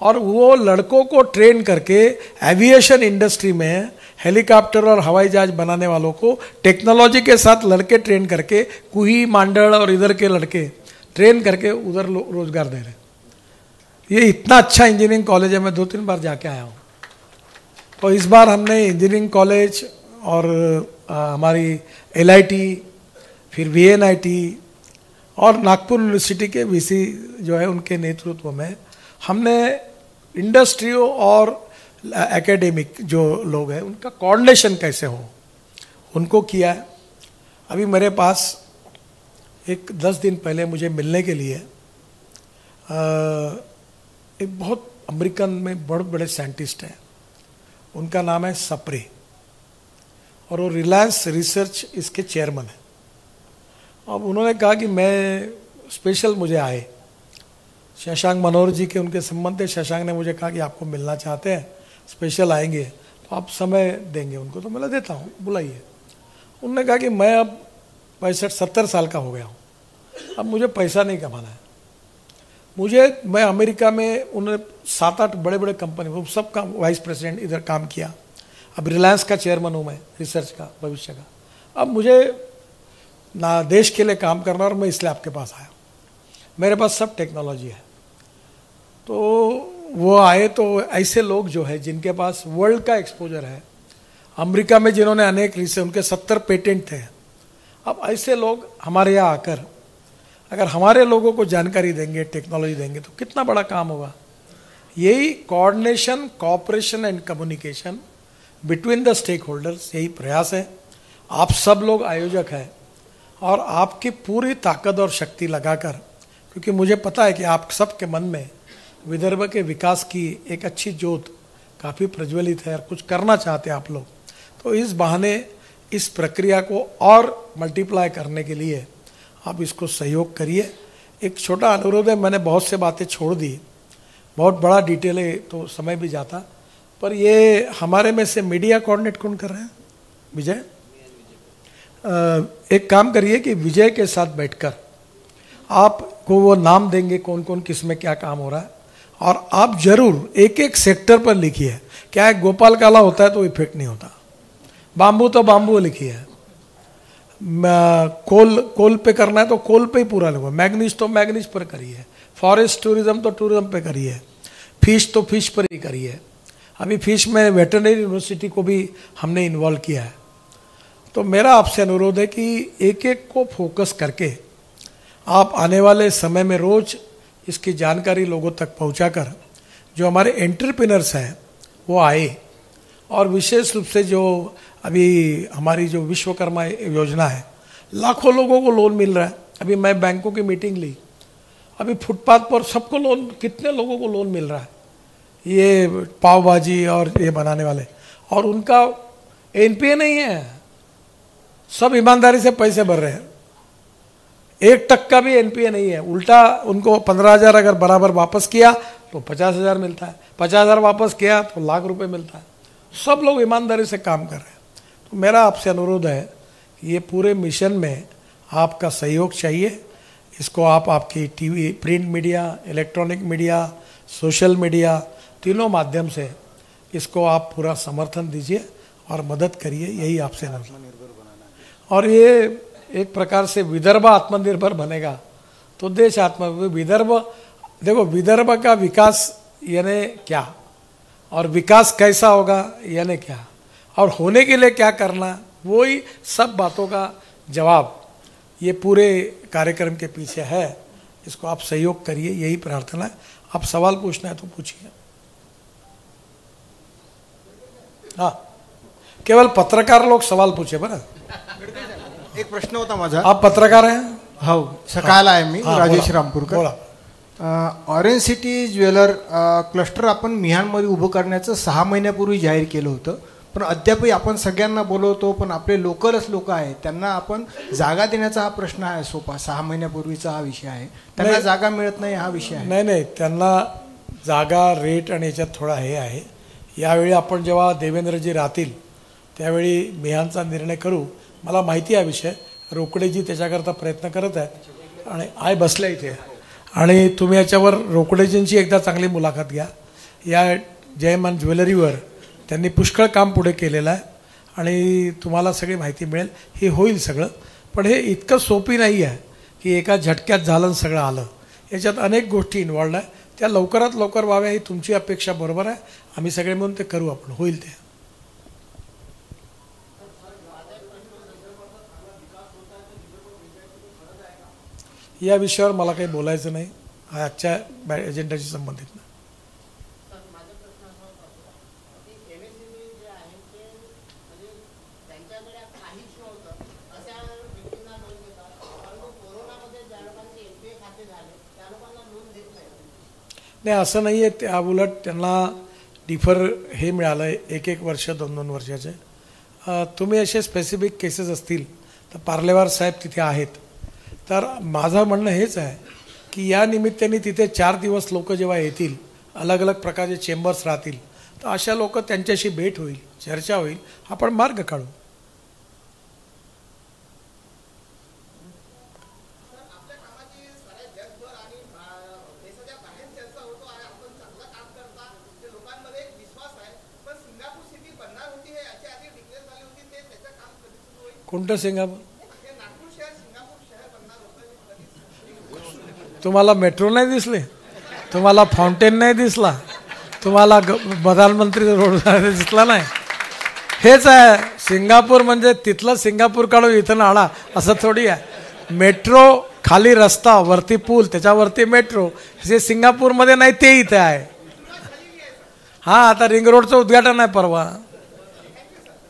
S1: और वो लड़कों को ट्रेन करके एविएशन इंडस्ट्री में हेलीकॉप्टर और हवाई जहाज बनाने वालों को टेक्नोलॉजी के साथ लड़के ट्रेन करके, कुही मांडल और इधर के लड़के ट्रेन करके उधर रोजगार दे रहे। ये इतना अच्छा इंजीनियरिंग कॉलेज है, मैं 2-3 बार जाके आया हूँ। तो इस बार हमने इंजीनियरिंग कॉलेज और हमारी LIT, फिर VNIT और नागपुर यूनिवर्सिटी के VC जो है उनके नेतृत्व में हमने इंडस्ट्रियों और एकेडमिक जो लोग हैं उनका कोऑर्डिनेशन कैसे हो उनको किया है। अभी मेरे पास एक 10 दिन पहले मुझे मिलने के लिए एक बहुत अमेरिकन में बहुत बड़े साइंटिस्ट हैं, उनका नाम है सप्रे, और वो रिलायंस रिसर्च इसके चेयरमैन है। अब उन्होंने कहा कि मैं स्पेशल मुझे आए, शशांक मनोहर जी के उनके संबंध थे। शशांक ने मुझे कहा कि आपको मिलना चाहते हैं, स्पेशल आएंगे तो आप समय देंगे उनको, तो मैं देता हूँ, बुलाइए। उन्होंने कहा कि मैं अब 65-70 साल का हो गया हूँ, अब मुझे पैसा नहीं कमाना है मैं अमेरिका में उन्होंने 7-8 बड़े बड़े कंपनी सबका वाइस प्रेसिडेंट इधर काम किया, अब रिलायंस का चेयरमैन हूँ मैं, रिसर्च का, भविष्य का। अब मुझे ना देश के लिए काम करना, और मैं इसलिए आपके पास आया, मेरे पास सब टेक्नोलॉजी है। तो वो आए, तो ऐसे लोग जो है जिनके पास वर्ल्ड का एक्सपोजर है, अमेरिका में जिन्होंने अनेक रिसर्च, उनके 70 पेटेंट थे। अब ऐसे लोग हमारे यहाँ आकर अगर हमारे लोगों को जानकारी देंगे, टेक्नोलॉजी देंगे, तो कितना बड़ा काम होगा। यही coordination, cooperation and communication between the stakeholders, यही प्रयास है। आप सब लोग आयोजक हैं, और आपकी पूरी ताकत और शक्ति लगाकर, क्योंकि मुझे पता है कि आप सबके मन में विदर्भ के विकास की एक अच्छी ज्योत काफ़ी प्रज्वलित है और कुछ करना चाहते हैं आप लोग, तो इस बहाने इस प्रक्रिया को और मल्टीप्लाई करने के लिए आप इसको सहयोग करिए। एक छोटा अनुरोध है, मैंने बहुत से बातें छोड़ दी, बहुत बड़ा डिटेल है तो समय भी जाता, पर ये हमारे में से मीडिया कोऑर्डिनेट कौन कर रहे हैं? विजय। एक काम करिए कि विजय के साथ बैठकर आपको वो नाम देंगे कौन कौन किस में क्या काम हो रहा है, और आप जरूर एक एक सेक्टर पर लिखिए। क्या है, गोपाल काला होता है तो इफेक्ट नहीं होता, बाम्बू तो बाम्बू लिखिए, कोल पे करना है तो कोल पे ही पूरा लिखो, मैग्नीज तो मैग्नीज पर करिए, फॉरेस्ट टूरिज्म तो टूरिज्म पे करिए, फिश तो फिश पर ही करिए। अभी फिश में वेटरनरी यूनिवर्सिटी को भी हमने इन्वॉल्व किया है। तो मेरा आपसे अनुरोध है कि एक एक को फोकस करके आप आने वाले समय में रोज इसकी जानकारी लोगों तक पहुंचाकर, जो हमारे एंटरप्रेन्योर्स हैं वो आए, और विशेष रूप से जो अभी हमारी जो विश्वकर्मा योजना है, लाखों लोगों को लोन मिल रहा है। अभी मैं बैंकों की मीटिंग ली, अभी फुटपाथ पर सबको लोन, कितने लोगों को लोन मिल रहा है, ये पाव भाजी और ये बनाने वाले, और उनका NPA नहीं है, सब ईमानदारी से पैसे भर रहे हैं, 1% का भी NPA नहीं है। उल्टा उनको 15,000 अगर बराबर वापस किया तो 50,000 मिलता है, 50,000 वापस किया तो ₹1,00,000 मिलता है। सब लोग ईमानदारी से काम कर रहे हैं। तो मेरा आपसे अनुरोध है कि ये पूरे मिशन में आपका सहयोग चाहिए। इसको आप आपकी TV, print media, electronic media, social media, तीनों माध्यम से इसको आप पूरा समर्थन दीजिए और मदद करिए, यही आपसे अनुरोध। और ये एक प्रकार से विदर्भ आत्मनिर्भर बनेगा तो देश आत्मनिर्भर। विदर्भ, देखो विदर्भ का विकास यानी क्या, और विकास कैसा होगा यानी क्या, और होने के लिए क्या करना, वही सब बातों का जवाब ये पूरे कार्यक्रम के पीछे है। इसको आप सहयोग करिए, यही प्रार्थना है। आप सवाल पूछना है तो पूछिए। हाँ, केवळ पत्रकार लोक सवाल पूछे बरं।
S3: एक प्रश्न होता माझा।
S1: आप पत्रकार आहे?
S3: हो, सकाळला आहे मी,
S1: हाँ,
S3: राजेश
S1: बोला,
S3: रामपूरकर।
S1: बोला।
S3: ऑरेंज सिटी ज्वेलर क्लस्टर आपण मिहानमध्ये उभं करण्याचं 6 महिन्यापूर्वी जाहीर केलं होतं, पण अद्यापही आपण सगळ्यांना बोलवतो, पण आपले लोकलच लोक आहेत, त्यांना आपण जागा देण्याचा हा प्रश्न आहे सोपा। 6 महिन्यापूर्वीचा हा विषय आहे, त्यांना
S1: नाही,
S3: जागा मिळत नाही हा विषय आहे।
S1: नाही नाही, त्यांना जागा, रेट आणि याच्यात थोडा हे आहे। यावेळी आपण जेव्हा देवेंद्रजी राहतील त्यावेळी मिहानचा निर्णय करू। मला माहिती आहे विषय, रोकडेजी त्याच्याकरता प्रयत्न करत आहेत आणि आय बसल्या इथे, आणि तुम्ही याच्यावर रोकडेजींची एकदा चांगली मुलाखत घ्या। या जयमान ज्वेलरीवर त्यांनी पुष्कळ काम पुढे केलेलं आहे आणि तुम्हाला सगळी माहिती मिळेल। हे होईल सगळं, पण हे इतकं सोपी नाही आहे की एका झटक्यात झालं सगळं आलं। याच्यात अनेक गोष्टी इन्वॉल्ड आहे, त्या लवकरात लवकर व्हाव्या ही तुमची अपेक्षा बरोबर आहे। आम्ही सगळे मिळून ते करू, आपण होईल ते। या विषयावर मला काही बोलायचं नाही, हा आजच्या एजेंडाशी संबंधित नाही। नाही, असं नाही आहे, त्या उलट त्यांना डिफर हे मिळालं आहे, 1-1 वर्ष 2-2 वर्षाचे। तुम्ही असे स्पेसिफिक केसेस असतील तर पार्लेवार साहेब तिथे आहेत। तर माझं म्हणणं हेच आहे की या निमित्ताने तिथे 4 दिवस लोक जेव्हा येतील, अलग अलग प्रकारचे चेंबर्स राहतील, तर अशा लोक त्यांच्याशी भेट होईल, चर्चा होईल, आपण मार्ग काढू। कोणतं सिंगापूर? तुम्हाला मेट्रो नाही दिसले? तुम्हाला फाउंटेन नाही दिसला? तुम्हाला प्रधानमंत्री रोड दिसला नाही? हेच आहे सिंगापूर म्हणजे, तिथलं सिंगापूर काढून इथं आणा असं थोडी आहे। मेट्रो खाली रस्ता, वरती पूल, त्याच्यावरती मेट्रो, हे सिंगापूरमध्ये नाही, ते इथे आहे। हां, आता रिंग रोडचं उद्घाटन आहे परवा।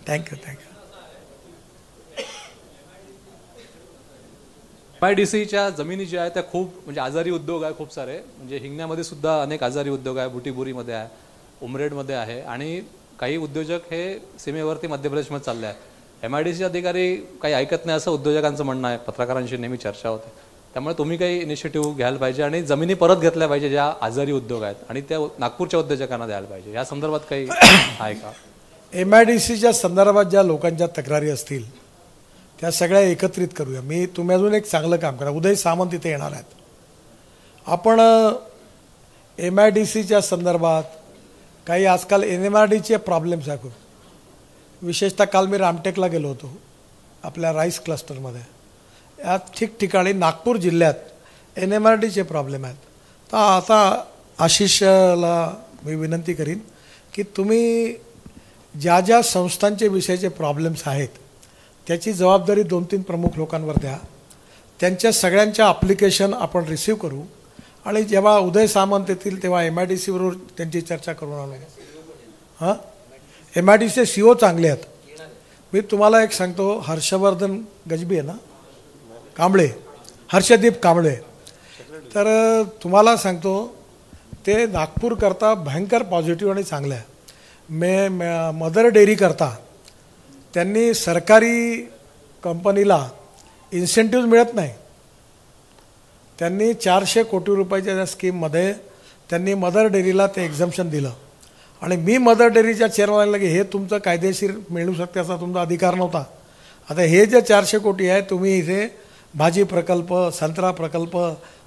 S1: Thank you thank you.
S4: MIDCच्या जमिनी ज्या आहेत त्या खूप म्हणजे आजारी उद्योग आहे, खूप सारे, म्हणजे हिंगण्यामध्ये सुद्धा अनेक आजारी उद्योग आहे, बुटीबुरीमध्ये आहे, उमरेडमध्ये आहे, आणि काही उद्योजक हे सीमेवरती मध्य प्रदेशमध्ये चालले आहेत। MIDC अधिकारी काही ऐकत नाही असं उद्योजकांचं म्हणणं आहे, पत्रकारांशी नेहमी चर्चा होते। त्यामुळे तुम्ही काही इनिशिएटिव्ह घ्यायला पाहिजे आणि जमिनी परत घेतल्या पाहिजे ज्या आजारी उद्योग आहेत, आणि त्या नागपूरच्या उद्योजकांना द्यायला पाहिजे। या संदर्भात काही आहे का?
S1: MIDCच्या संदर्भात ज्या लोकांच्या तक्रारी असतील त्या सगळ्या एकत्रित करूया। तुम्ही अजून एक चांगलं काम करा, उदय सामंत इथे येणार आहेत। आपण MIDCच्या संदर्भात काही आजकाल NMRDचे प्रॉब्लेम्स आहेत खूप, विशेषतः काल मी रामटेकला गेलो होतो आपल्या राईस क्लस्टरमध्ये। या ठिकठिकाणी नागपूर जिल्ह्यात NMRDचे प्रॉब्लेम आहेत। तर आता आशिषला मी विनंती करीन की तुम्ही ज्या ज्या संस्थांचे विषयाचे प्रॉब्लेम्स आहेत त्याची जबाबदारी 2-3 प्रमुख लोकांवर द्या। त्यांच्या सगळ्यांच्या ॲप्लिकेशन आपण रिसीव करू आणि जेव्हा उदय सामंत येतील तेव्हा MIDC बरोबर त्यांची चर्चा करून आणू। हां, MIDCचे CO चांगले आहेत। मी तुम्हाला एक सांगतो, हर्षवर्धन गजबी आहे ना, कांबळे, हर्षदीप कांबळे, तर तुम्हाला सांगतो ते नागपूरकरता भयंकर पॉझिटिव्ह आणि चांगलं आहे। मदर डेअरी करता त्यांनी सरकारी कंपनीला इन्सेंटिव्ह मिळत नाही, त्यांनी 400 कोटी रुपयाच्या त्या स्कीममध्ये त्यांनी मदर डेअरीला ते एक्झम्पशन दिलं। आणि मी मदर डेअरीच्या चेअरमॅनला की हे तुमचं कायदेशीर मिळू शकते असा तुमचा अधिकार नव्हता। आता हे जे 400 कोटी आहे तुम्ही इथे भाजी प्रकल्प, संत्रा प्रकल्प,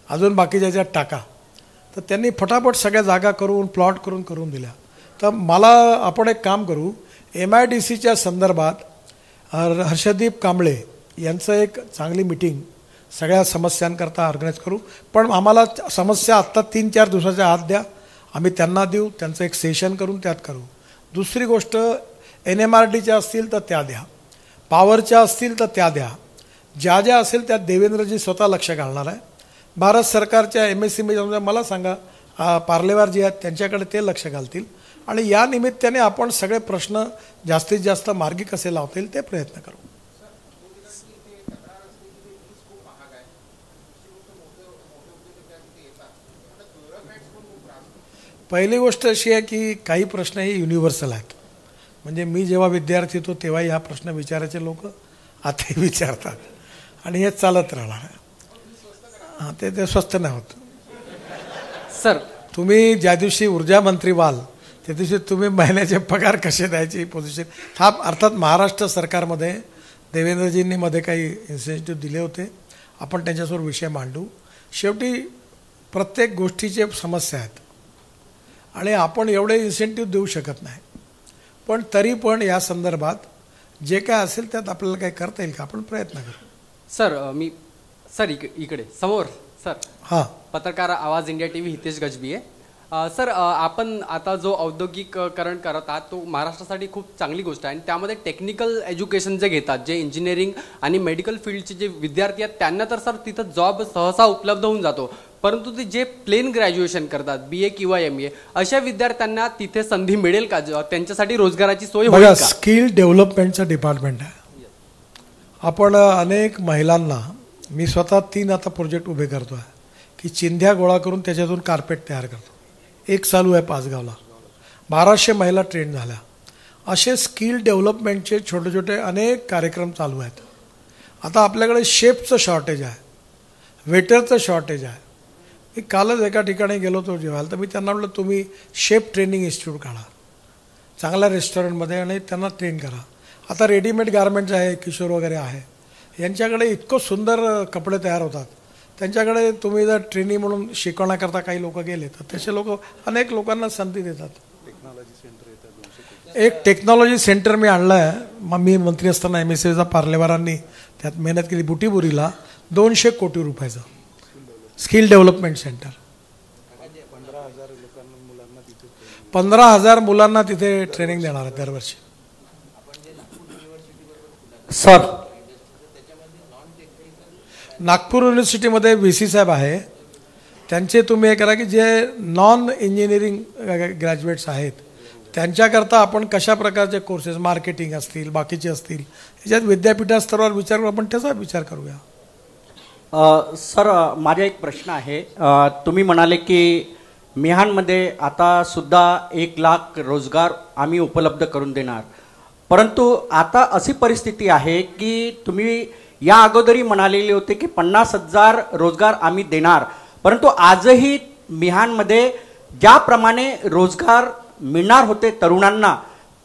S1: अजून बाकीच्या ज्यात टाका। तर त्यांनी फटाफट सगळ्या जागा करून प्लॉट करून दिल्या। तर मला आपण एक काम करू, MIDCच्या संदर्भात हर्षदीप कांबळे यांचं एक चांगली मीटिंग सगळ्या समस्यांकरता ऑर्गनाईज करू, पण आम्हाला समस्या आत्ता 3-4 दिवसाच्या आत द्या, आम्ही त्यांना देऊ, त्यांचं एक सेशन करून त्यात करू। दुसरी गोष्ट, NMRDच्या असतील तर त्या द्या, पॉवरच्या असतील तर त्या द्या, ज्या ज्या असेल त्यात देवेंद्रजी स्वतः लक्ष घालणार आहे। भारत सरकारच्या MSCमध्ये मला सांगा पार्लेवार जे आहेत त्यांच्याकडे ते लक्ष घालतील आणि या निमित्ताने आपण सगळे प्रश्न जास्तीत जास्त मार्गी कसे लावता येईल ते प्रयत्न करू. पहिली गोष्ट अशी आहे की काही प्रश्न हे युनिव्हर्सल आहेत. म्हणजे मी जेव्हा विद्यार्थी होतो तेव्हाही हा प्रश्न विचारायचे लोक आताही विचारतात आणि हे चालत राहणार. हां ते स्वस्त नाही होत.
S5: सर
S1: तुम्ही ज्या दिवशी ऊर्जा मंत्री व्हाल त्या दिवशी तुम्ही महिन्याचे पगार कसे द्यायची पोझिशन हा अर्थात महाराष्ट्र सरकारमध्ये देवेंद्रजींनी मध्ये काही इन्सेंटिव्ह दिले होते. आपण त्यांच्यासमोर विषय मांडू. शेवटी प्रत्येक गोष्टीचे समस्या आहेत आणि आपण एवढे इन्सेंटिव्ह देऊ शकत नाही. पण तरी पण या संदर्भात जे काय असेल त्यात आपल्याला काही करता येईल का आपण प्रयत्न करू.
S5: सर इकडे समोर सर.
S1: हां
S5: पत्रकार आवाज इंडिया TV हितेश गजबी आहे. सर आपण आता जो औद्योगिककरण करत आहात तो महाराष्ट्रासाठी खूप चांगली गोष्ट आहे आणि त्यामध्ये टेक्निकल एज्युकेशन जे घेतात जे इंजिनिअरिंग आणि मेडिकल फील्डचे जे विद्यार्थी आहेत त्यांना तर सर तिथं जॉब सहसा उपलब्ध होऊन जातो. परंतु ते जे प्लेन ग्रॅज्युएशन करतात BA किंवा MA अशा विद्यार्थ्यांना तिथे संधी मिळेल का? त्यांच्यासाठी रोजगाराची सोय होईल का?
S1: स्किल डेव्हलपमेंटचं डिपार्टमेंट आहे. आपण अनेक महिलांना मी स्वतः 3 आता प्रोजेक्ट उभे करतो आहे की चिंध्या गोळा करून त्याच्यातून कार्पेट तयार करतो. एक चालू आहे पाचगावला. 1200 महिला ट्रेन झाल्या. असे स्किल डेव्हलपमेंटचे छोटे छोटे अनेक कार्यक्रम चालू आहेत. आता आपल्याकडे शेफचं शॉर्टेज आहे, वेटरचं शॉर्टेज आहे. मी कालच एका ठिकाणी गेलो होतो जेवायला तर मी त्यांना म्हटलं तुम्ही शेफ ट्रेनिंग इन्स्टिट्यूट काढा चांगल्या रेस्टॉरंटमध्ये आणि त्यांना ट्रेन करा. आता रेडीमेड गार्मेंट्स आहे, किशोर वगैरे आहे, यांच्याकडे इतकं सुंदर कपडे तयार होतात. त्यांच्याकडे तुम्ही जर ट्रेनिंग म्हणून शिकवण्याकरता काही लोक गेले तर तसे लोक अनेक लोकांना संधी देतात. एक टेक्नॉलॉजी सेंटर मी आणलं आहे. मग मी मंत्री असताना MSCचा पार्लेवारांनी त्यात मेहनत केली. बुटीबुरीला 200 कोटी रुपयाचं स्किल डेव्हलपमेंट सेंटर. 15,000 मुलांना तिथे ट्रेनिंग देणार आहे दरवर्षी.
S5: सर
S1: नागपूर युनिव्हर्सिटीमध्ये VC साहेब आहे. त्यांचे तुम्ही हे करा की जे नॉन इंजिनिअरिंग ग्रॅज्युएट्स आहेत त्यांच्याकरता आपण कशा प्रकारचे कोर्सेस मार्केटिंग असतील बाकीचे असतील याच्यात विद्यापीठा स्तरावर विचार करू. आपण त्याचा विचार करूया.
S6: सर माझा एक प्रश्न आहे. तुम्ही म्हणाले की मिहानमध्ये आता सुद्धा 1 लाख रोजगार आम्ही उपलब्ध करून देणार. परंतु आता अशी परिस्थिती आहे की तुम्ही या अगोदरही म्हणालेले होते की 50,000 रोजगार आम्ही देणार. परंतु आजही मिहानमध्ये ज्याप्रमाणे रोजगार मिळणार होते तरुणांना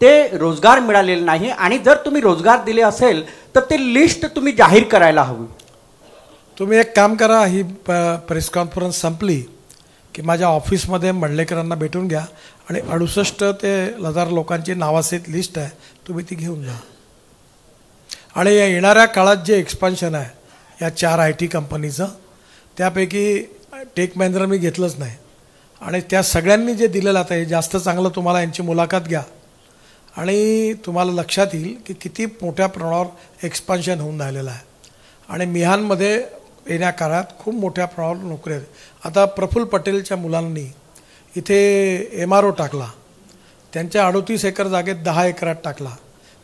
S6: ते रोजगार मिळालेले नाही. आणि जर तुम्ही रोजगार दिले असेल तर ते लिस्ट तुम्ही जाहीर करायला हवी.
S1: तुम्ही एक काम करा. ही प्रेस कॉन्फरन्स संपली की माझ्या ऑफिसमध्ये मंडलेकरांना भेटून घ्या आणि 68 ते 1000 लोकांची नावासहित लिस्ट आहे तुम्ही ती घेऊन जा. आणि या येणाऱ्या काळात जे एक्सपान्शन आहे या 4 IT कंपनीचं त्यापैकी टेक महिंद्रा मी घेतलंच नाही आणि त्या सगळ्यांनी जे दिलेलं आता हे जास्त चांगलं तुम्हाला यांची मुलाखत घ्या आणि तुम्हाला लक्षात येईल की किती मोठ्या प्रमाणावर एक्सपान्शन होऊन राहिलेलं आहे. आणि मिहानमध्ये येण्या काळात खूप मोठ्या प्रमाणावर नोकऱ्या आहेत. आता प्रफुल्ल पटेलच्या मुलांनी इथे MRO टाकला. त्यांच्या 38 एकर जागेत 10 एकरात टाकला.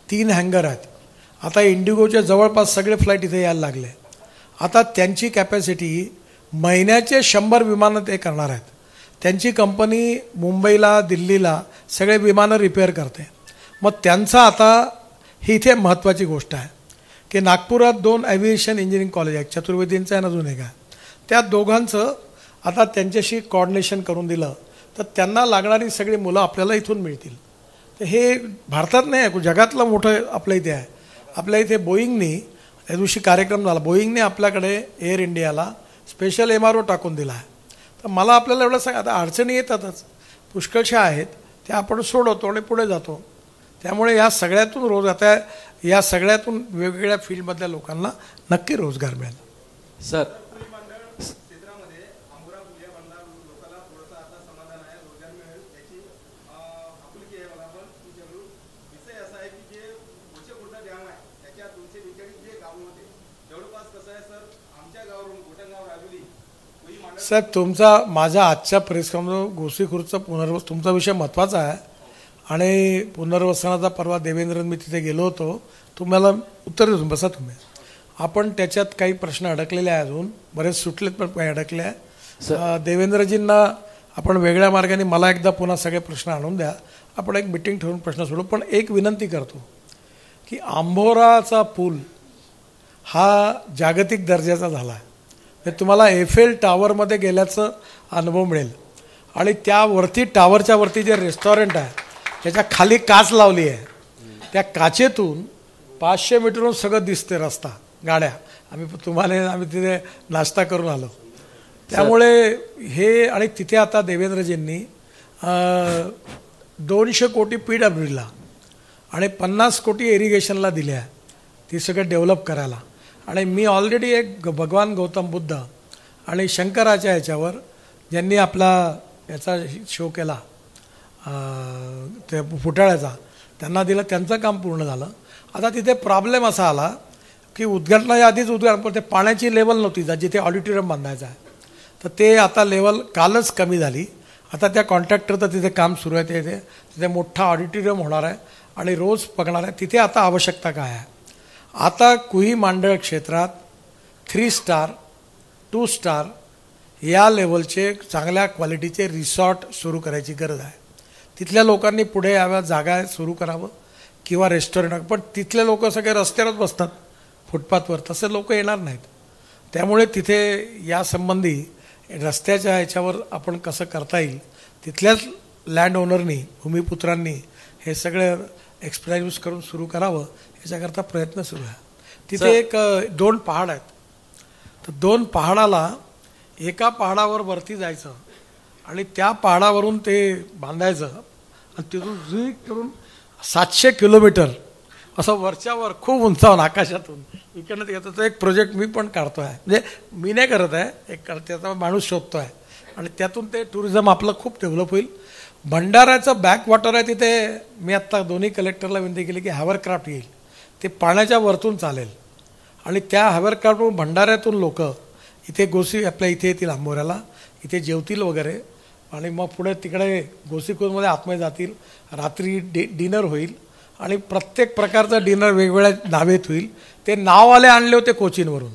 S1: 3 हँगर आहेत. आता इंडिगोच्या जवळपास सगळे फ्लाईट इथे यायला लागले. आता त्यांची कॅपॅसिटी महिन्याचे 100 विमानं ते करणार आहेत. त्यांची कंपनी मुंबईला दिल्लीला सगळे विमानं रिपेअर करते. मग त्यांचा आता ही इथे महत्त्वाची गोष्ट आहे की नागपुरात 2 ॲव्हिएशन इंजिनिअरिंग कॉलेज आहेत. चतुर्वेदींचं आहे अजून एक आहे. त्या दोघांचं आता त्यांच्याशी कोऑर्डिनेशन करून दिलं तर त्यांना लागणारी सगळी मुलं आपल्याला इथून मिळतील. तर हे भारतात नाही आहे, जगातलं मोठं आपल्या इथे आहे. आपल्या इथे बोईंगनी त्या दिवशी कार्यक्रम झाला. बोईंगने आपल्याकडे एअर इंडियाला स्पेशल MRO टाकून दिला आहे. तर मला आपल्याला एवढं सांगा आता अडचणी येतातच पुष्कळशा आहेत त्या आपण सोडवतो आणि पुढे जातो. त्यामुळे या सगळ्यातून रोज आता या सगळ्यातून वेगवेगळ्या फील्डमधल्या लोकांना नक्की रोजगार मिळेल.
S5: सर
S1: साहेब तुमचा माझ्या आजच्या प्रेस कॉन्फरन्स गोसीखुर्दचा पुनर्वसन तुमचा विषय महत्त्वाचा आहे आणि पुनर्वसनाचा परवा देवेंद्र मी तिथे गेलो होतो. तुम्हाला उत्तर देतो, बसा तुम्ही. आपण त्याच्यात काही प्रश्न अडकलेले आहे, अजून बरेच सुटलेत पण काही अडकले आहे. देवेंद्रजींना आपण वेगळ्या मार्गाने मला एकदा पुन्हा सगळे प्रश्न आणून द्या, आपण एक मिटिंग ठेवून प्रश्न सोडू. पण एक विनंती करतो की आंबोराचा पूल हा जागतिक दर्जाचा झाला आहे. तुम्हाला एफेल टॉवरमध्ये गेल्याचं अनुभव मिळेल आणि त्यावरती टॉवरच्या वरती जे रेस्टॉरंट आहे त्याच्या खाली काच लावली आहे. त्या काचेतून 500 मीटरहून सगळं दिसते, रस्ता, गाड्या. आम्ही तिथे नाश्ता करून आलो. त्यामुळे हे आणि तिथे आता देवेंद्रजींनी 200 कोटी PWDला आणि 50 कोटी इरिगेशनला दिले आहे ती सगळं डेव्हलप करायला. आणि मी ऑलरेडी एक भगवान गौतम बुद्ध आणि शंकराच्या ह्याच्यावर ज्यांनी आपला याचा शो केला ते पुतळ्याचा, त्यांना दिलं, त्यांचं काम पूर्ण झालं. आता तिथे प्रॉब्लेम असा आला की उद्घाटनाच्या आधीच पण ते पाण्याची लेवल नव्हती जिथे ऑडिटोरियम बांधायचं आहे, तर ते आता लेवल कालच कमी झाली. आता त्या कॉन्ट्रॅक्टरचं तिथे काम सुरू आहे. तिथे मोठा ऑडिटोरियम होणार आहे आणि रोज बघणार आहे. तिथे आता आवश्यकता काय आहे, आता कुही मांडळ क्षेत्रात 3 स्टार 2 स्टार या लेवलचे चांगल्या क्वालिटीचे रिसॉर्ट सुरू करायची गरज आहे. तिथल्या लोकांनी पुढे याव्या, जागा सुरू करावं किंवा रेस्टॉरंट. पण तिथले लोक सगळे रस्त्यावरच बसतात, फुटपाथवर, तसे लोक येणार नाहीत. त्यामुळे तिथे यासंबंधी रस्त्याच्या ह्याच्यावर आपण कसं करता येईल, तिथल्याच लँड ओनरनी, भूमिपुत्रांनी हे सगळं एक्सप्राइज करून सुरू करावं याच्याकरता प्रयत्न सुरू आहे. तिथे एक 2 पहाड आहेत, तर 2 पहाडाला एका पहाडावर वरती जायचं आणि त्या पहाडावरून ते बांधायचं आणि तिथून झुईक करून 700 किलोमीटर असं वरच्यावर खूप उंचावून आकाशातून इकडनं ते येतं. तो एक प्रोजेक्ट मी पण काढतो आहे, म्हणजे मी नाही करत आहे, एक त्याचा माणूस शोधतो आहे आणि त्यातून ते टुरिझम आपलं खूप डेव्हलप होईल. भंडाऱ्याचं बॅकवॉटर आहे तिथे. मी आत्ता दोन्ही कलेक्टरला विनंती केली की हॅवरक्राफ्ट येईल, ते पाण्याच्या वरतून चालेल आणि त्या हॅवरक्राफ्टवरून भंडाऱ्यातून लोक इथे आपल्या इथे येतील, आंबोऱ्याला इथे जेवतील वगैरे आणि मग पुढे तिकडे गोसीखुर्दमध्ये आतमध्ये जातील. रात्री डिनर होईल आणि प्रत्येक प्रकारचा डिनर वेगवेगळ्या नावेत होईल. ते नाववाले आणले होते कोचीनवरून,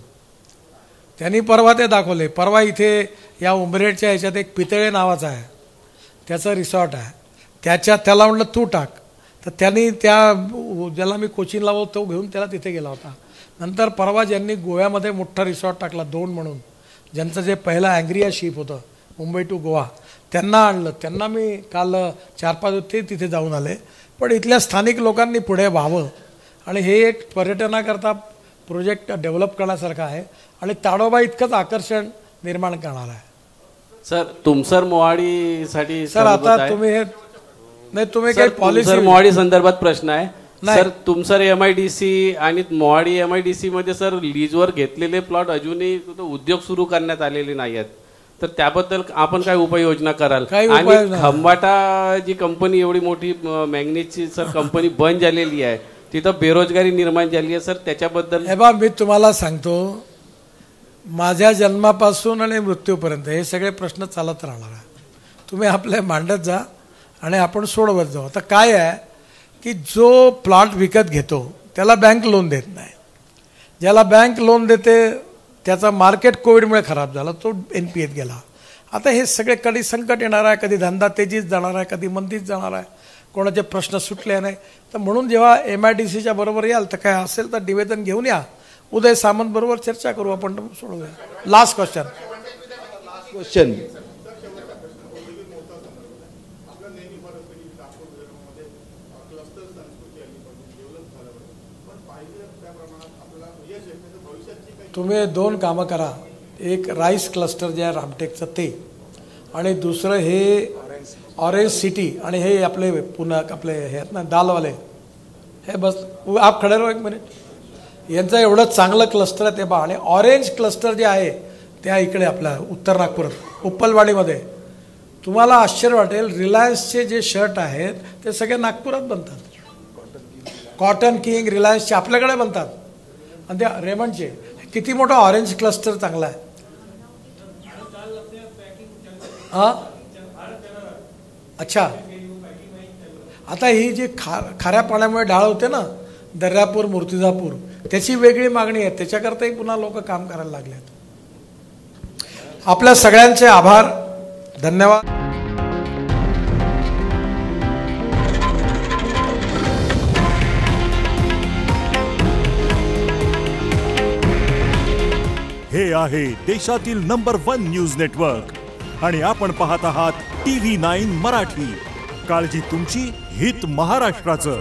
S1: त्यांनी परवा ते दाखवले. परवा इथे या उमरेडच्या ह्याच्यात एक पितळे नावाचा आहे, त्याचं रिसॉर्ट आहे, त्याला म्हटलं तू टाक, तर त्यांनी ज्याला मी कोचीनला तो घेऊन त्याला तिथे गेला होता. नंतर परवा ज्यांनी गोव्यामध्ये मोठा रिसॉर्ट टाकला 2 म्हणून, ज्यांचं जे पहिलं अँग्रिया शिप होतं मुंबई टू गोवा, त्यांना आणलं. त्यांना मी काल 4-5 ते तिथे जाऊन आले. पण इथल्या स्थानिक लोकांनी पुढे व्हावं आणि हे एक पर्यटनाकरता प्रोजेक्ट डेव्हलप करण्यासारखं आहे आणि ताडोबा इतकंच आकर्षण निर्माण करणार आहे.
S7: सर तुमसर मोहाडीसाठी
S1: सर आता तुम्ही हे नाही, तुम्ही काही पॉलिसी
S7: मोहाडी संदर्भात प्रश्न आहे. सर तुमसर MIDC आणि मोहाडी MIDC मध्ये सर लीजवर घेतलेले प्लॉट अजूनही उद्योग सुरू करण्यात आलेले नाही आहेत, तर त्याबद्दल आपण काय उपाययोजना कराल? आणि खंबाटा जी कंपनी एवढी मोठी मॅग्नीजची सर कंपनी बंद झालेली आहे, तिथं बेरोजगारी निर्माण झाली आहे सर, त्याच्याबद्दल?
S1: हे बा मी तुम्हाला सांगतो, माझ्या जन्मापासून आणि मृत्यूपर्यंत हे सगळे प्रश्न चालत राहणार आहे. तुम्ही आपले मांडत जा आणि आपण सोडवत जाऊ. आता काय आहे की जो प्लॉट विकत घेतो त्याला बँक लोन देत नाही, ज्याला बँक लोन देते त्याचा मार्केट कोविडमुळे खराब झाला, तो NPAत गेला. आता हे सगळे कधी संकट येणार आहे, कधी धंदा तेजीत जाणार आहे, कधी मंदीत जाणार आहे, कोणाचे प्रश्न सुटले नाही. तर म्हणून जेव्हा MIDCच्या बरोबर याल तर काय असेल तर निवेदन घेऊन या, उदय सामंत बरोबर चर्चा करू, आपण सोडवूया. Last question. तुम्ही 2 कामं करा, एक राईस क्लस्टर जे आहे रामटेकचं ते, आणि दुसरं हे ऑरेंज सिटी आणि हे आपले पुन्हा आपले हे आहेत ना दालवाले, हे बस आप खडे राहा 1 मिनिट. यांचं एवढं चांगलं क्लस्टर आहे ते बा. आणि ऑरेंज क्लस्टर जे आहे त्या इकडे आपल्या उत्तर नागपुरात उप्पलवाडीमध्ये, तुम्हाला आश्चर्य वाटेल, रिलायन्सचे जे शर्ट आहेत ते सगळे नागपुरात बनतात. कॉटन किंग रिलायन्सचे आपल्याकडे बनतात आणि त्या रेमंडचे. किती मोठा ऑरेंज क्लस्टर चांगला आहे. अच्छा, आता ही जी खाऱ्या पाण्यामुळे ढाळ होते ना, दर्यापूर मूर्तिजापूर, त्याची वेगळी मागणी आहे, त्याच्याकरताही पुन्हा लोक काम करायला लागलेत. आपल्या सगळ्यांचे आभार, धन्यवाद.
S8: हे आहे देशातील नंबर 1 न्यूज नेटवर्क आणि आपण पाहत आहात TV9 मराठी. काळजी तुमची, हित महाराष्ट्राचं.